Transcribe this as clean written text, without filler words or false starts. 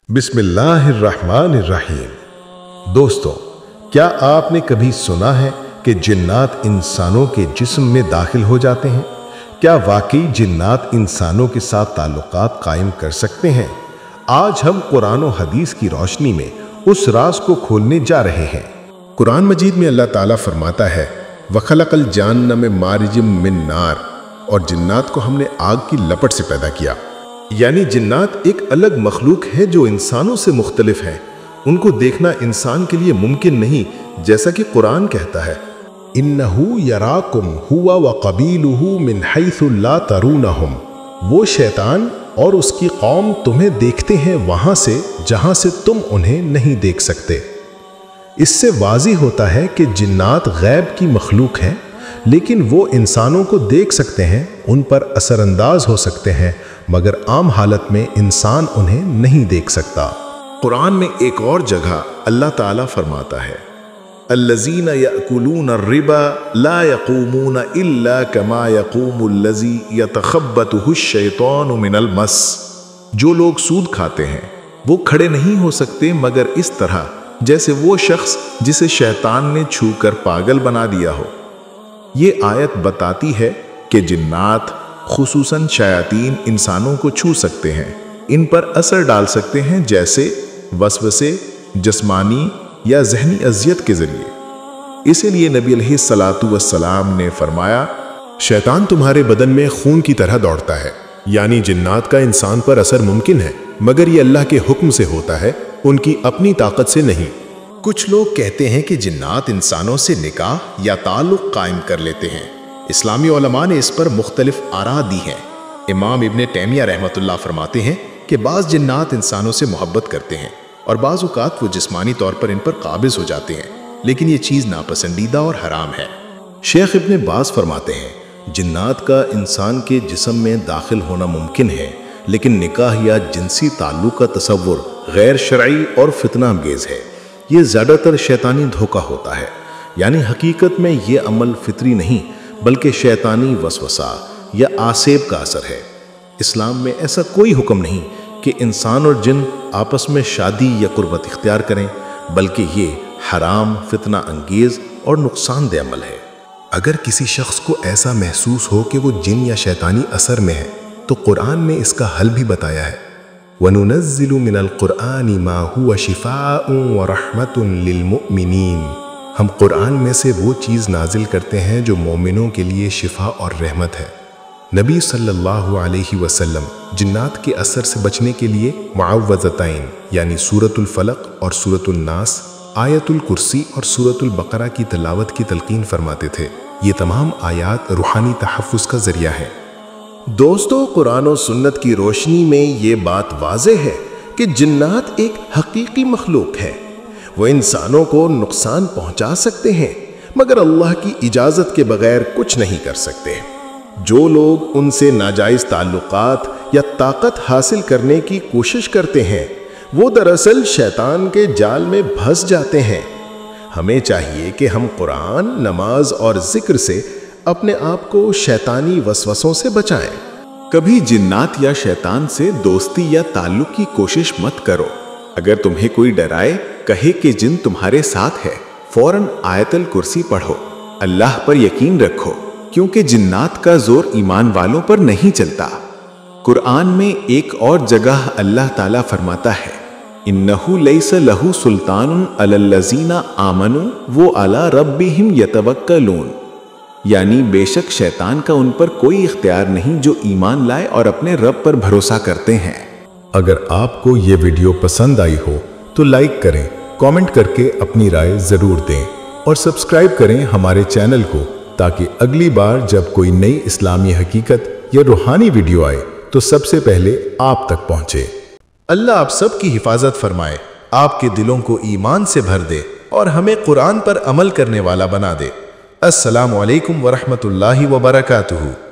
बिस्मिल्लाहिर्रहमानिर्रहीम। दोस्तों, क्या आपने कभी सुना है कि जिन्नात इंसानों के जिस्म में दाखिल हो जाते हैं? क्या वाकई जिन्नात इंसानों के साथ ताल्लुकात कायम कर सकते हैं? आज हम कुरान और हदीस की रोशनी में उस राज को खोलने जा रहे हैं। कुरान मजीद में अल्लाह ताला फरमाता है, वखलकल जान्न में मारिजिम मिन नार, और जिन्नात को हमने आग की लपट से पैदा किया। यानी जिन्नात एक अलग मखलूक है जो इंसानों से मुख्तलिफ है। उनको देखना इंसान के लिए मुमकिन नहीं, जैसा कि कुरान कहता है, इन्नहु यराकुम हुवा व कबीलुहु मिन हैसु ला तरूनहुम। वो शैतान और उसकी कौम तुम्हें देखते हैं वहां से जहां से तुम उन्हें नहीं देख सकते। इससे वाज़िह होता है कि जिन्नात गैब की मखलूक हैं, लेकिन वो इंसानों को देख सकते हैं, उन पर असरअंदाज हो सकते हैं, मगर आम हालत में इंसान उन्हें नहीं देख सकता। कुरान में एक और जगह अल्लाह ताला फरमाता है, अल्लज़ीना यअकुलून अर्रिबा ला यक़ूमून इल्ला कमा यक़ूमुल्लज़ी यतख़ब्बतुहु शैतानु मिनल मस। जो लोग सूद खाते हैं वो खड़े नहीं हो सकते मगर इस तरह जैसे वो शख्स जिसे शैतान ने छू कर पागल बना दिया हो। ये आयत बताती है कि जिन्नात खुसूसन शयातीन इंसानों को छू सकते हैं, इन पर असर डाल सकते हैं, जैसे वसवसे, जिस्मानी या ज़हनी अज़ियत के ज़रिए। इसीलिए नबी अलैहिस्सलातु वस्सलाम ने फरमाया, शैतान तुम्हारे बदन में खून की तरह दौड़ता है। यानी जिन्नात का इंसान पर असर मुमकिन है, मगर ये अल्लाह के हुक्म से होता है, उनकी अपनी ताकत से नहीं। कुछ लोग कहते हैं कि जिन्नात इंसानों से निकाह या ताल्लुक़ कायम कर लेते हैं। इस्लामी उलमा ने इस पर मुख्तलिफ आरा दी हैं। इमाम इब्न तैमिया रहमतुल्लाह फरमाते हैं कि बाज़ जिन्नात इंसानों से मोहब्बत करते हैं और बाज़ औक़ात वो जिस्मानी तौर पर इन पर काबिज़ हो जाते हैं, लेकिन ये चीज़ नापसंदीदा और हराम है। शेख इब्न बाज़ फरमाते हैं, जिन्नात का इंसान के जिस्म में दाखिल होना मुमकिन है, लेकिन निकाह या जिनसी ताल्लुक़ का तसव्वुर गैर शरई और फितना अंगेज़ है। ये ज़्यादातर शैतानी धोखा होता है। यानी हकीकत में ये अमल फितरी नहीं बल्कि शैतानी वसवसा या आसेब का असर है। इस्लाम में ऐसा कोई हुक्म नहीं कि इंसान और जिन आपस में शादी या कुर्बत इख्तियार करें, बल्कि ये हराम, फितना अंगेज़ और नुकसानदेह अमल है। अगर किसी शख्स को ऐसा महसूस हो कि वो जिन या शैतानी असर में है, तो कुरान ने इसका हल भी बताया है, वनुनज़्ज़िलु मिनल कुरआनि मा हुवा शिफ़ाउन व रहमतुन लिल मुमिनीन। हम कुरान में से वो चीज़ नाजिल करते हैं जो मोमिनों के लिए शिफा और रहमत है। नबी सल्लल्लाहु अलैहि वसल्लम जिन्नात के असर से बचने के लिए मुअव्वज़तैन यानी सूरतुल फलक और सूरतुल नास, आयतुल कुर्सी और सूरतुल बकरा की तिलावत की तलकीन फरमाते थे। ये तमाम आयात रूहानी तहफ़्फ़ुज़ का ज़रिया है। दोस्तों, कुरान और सुन्नत की रोशनी में ये बात वाज़ेह है कि जिन्नात एक हकीकी मखलूक है। वो इंसानों को नुकसान पहुंचा सकते हैं, मगर अल्लाह की इजाज़त के बगैर कुछ नहीं कर सकते। जो लोग उनसे नाजायज़ ताल्लुकात या ताकत हासिल करने की कोशिश करते हैं, वो दरअसल शैतान के जाल में फंस जाते हैं। हमें चाहिए कि हम कुरान, नमाज और जिक्र से अपने आप को शैतानी वसवसों से बचाएं। कभी जिन्नात या शैतान से दोस्ती या ताल्लुक की कोशिश मत करो। अगर तुम्हें कोई डराए, कहे कि जिन तुम्हारे साथ है, फौरन आयतल कुर्सी पढ़ो, अल्लाह पर यकीन रखो, क्योंकि जिन्नात का जोर ईमान वालों पर नहीं चलता। कुरान में एक और जगह अल्लाह ताला फरमाता है, इन्नहु लैसा लहू सुल्तानुन अलल्लज़ीना आमनु वो अला रब्बिहिम यतवक्कलून। यानी बेशक शैतान का उन पर कोई इख्तियार नहीं जो ईमान लाए और अपने रब पर भरोसा करते हैं। अगर आपको ये वीडियो पसंद आई हो तो लाइक करें, कमेंट करके अपनी राय ज़रूर दें और सब्सक्राइब करें हमारे चैनल को, ताकि अगली बार जब कोई नई इस्लामी हकीकत या रूहानी वीडियो आए तो सबसे पहले आप तक पहुँचे। अल्लाह आप सब की हिफाजत फरमाए, आपके दिलों को ईमान से भर दे और हमें कुरान पर अमल करने वाला बना दे। अस्सलामु अलैकुम व रहमतुल्लाहि व बरकातुहू।